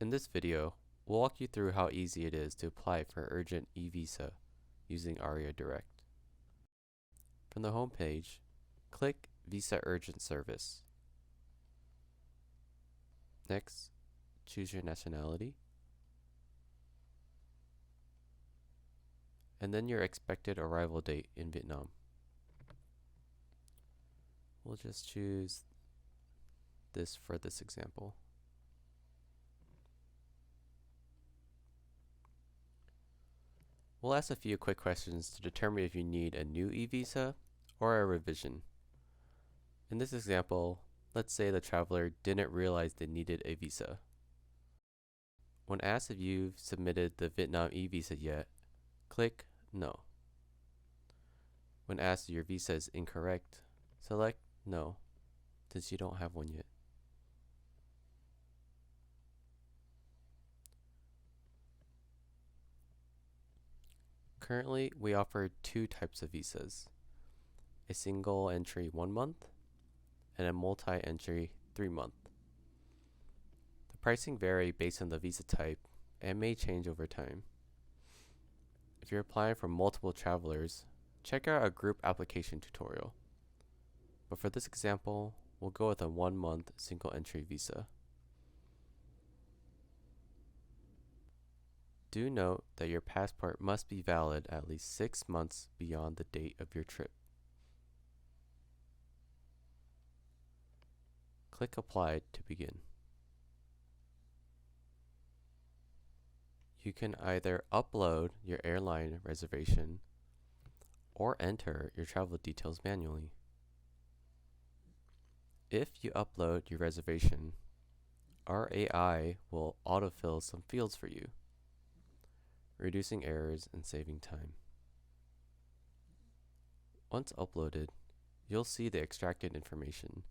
In this video, we'll walk you through how easy it is to apply for urgent e-visa using AriaDirect. From the home page, click Visa Urgent Service. Next, choose your nationality, and then your expected arrival date in Vietnam. We'll just choose this for this example. We'll ask a few quick questions to determine if you need a new e-visa or a revision. In this example, let's say the traveler didn't realize they needed a visa. When asked if you've submitted the Vietnam e-visa yet, click No. When asked if your visa is incorrect, select No, since you don't have one yet. Currently, we offer two types of visas, a single entry 1 month and a multi-entry 3 month. The pricing vary based on the visa type and may change over time. If you're applying for multiple travelers, check out our group application tutorial. But for this example, we'll go with a 1 month single entry visa. Do note that your passport must be valid at least 6 months beyond the date of your trip. Click Apply to begin. You can either upload your airline reservation or enter your travel details manually. If you upload your reservation, our AI will autofill some fields for you, reducing errors and saving time. Once uploaded, you'll see the extracted information.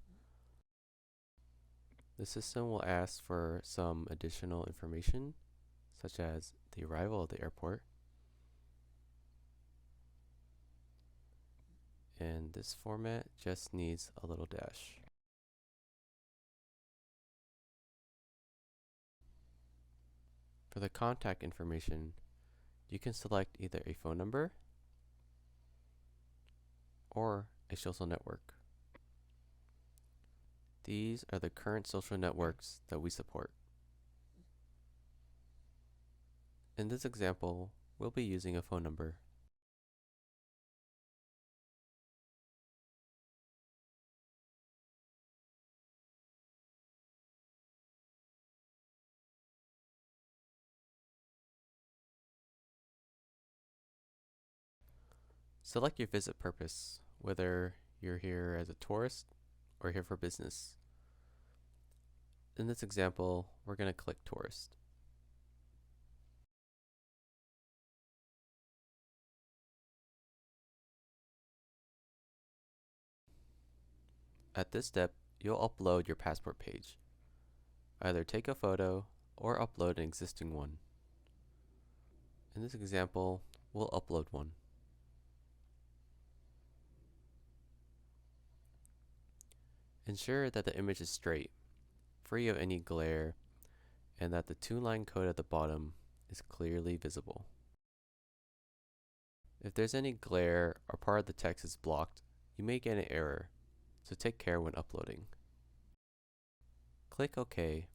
The system will ask for some additional information, such as the arrival of the airport, and this format just needs a little dash. For the contact information, you can select either a phone number or a social network. These are the current social networks that we support. In this example, we'll be using a phone number. Select your visit purpose, whether you're here as a tourist or here for business. In this example, we're going to click tourist. At this step, you'll upload your passport page. Either take a photo or upload an existing one. In this example, we'll upload one. Ensure that the image is straight, free of any glare, and that the 2-line code at the bottom is clearly visible. If there's any glare or part of the text is blocked, you may get an error, so take care when uploading. Click OK,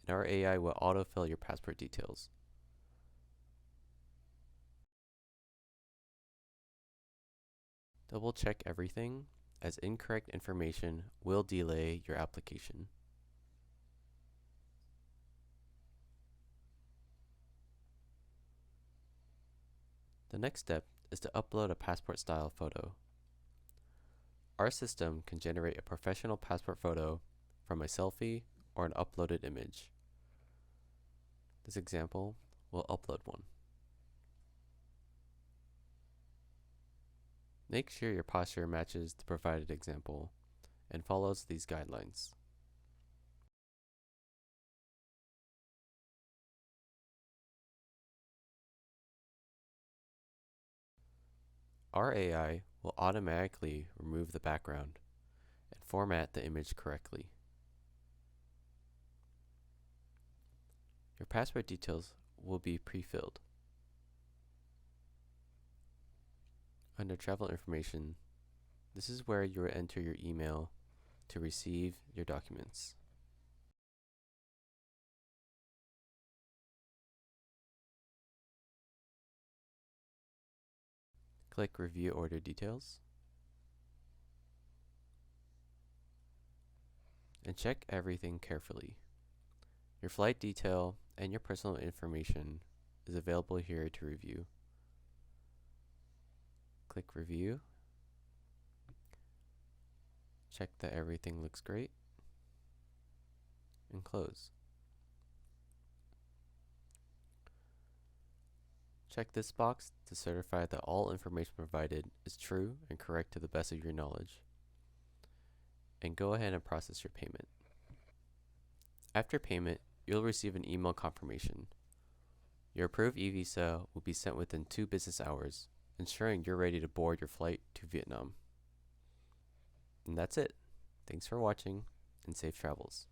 and our AI will autofill your passport details. Double check everything, as incorrect information will delay your application. The next step is to upload a passport style photo. Our system can generate a professional passport photo from a selfie or an uploaded image. This example will upload one. Make sure your posture matches the provided example and follows these guidelines. Our AI will automatically remove the background and format the image correctly. Your passport details will be pre-filled. Under travel information, this is where you will enter your email to receive your documents. Click Review Order Details and check everything carefully. Your flight detail and your personal information is available here to review. Click Review. Check that everything looks great and close. Check this box to certify that all information provided is true and correct to the best of your knowledge, and go ahead and process your payment. After payment, you'll receive an email confirmation. Your approved e-visa will be sent within 2 business hours, ensuring you're ready to board your flight to Vietnam. And that's it. Thanks for watching, and safe travels.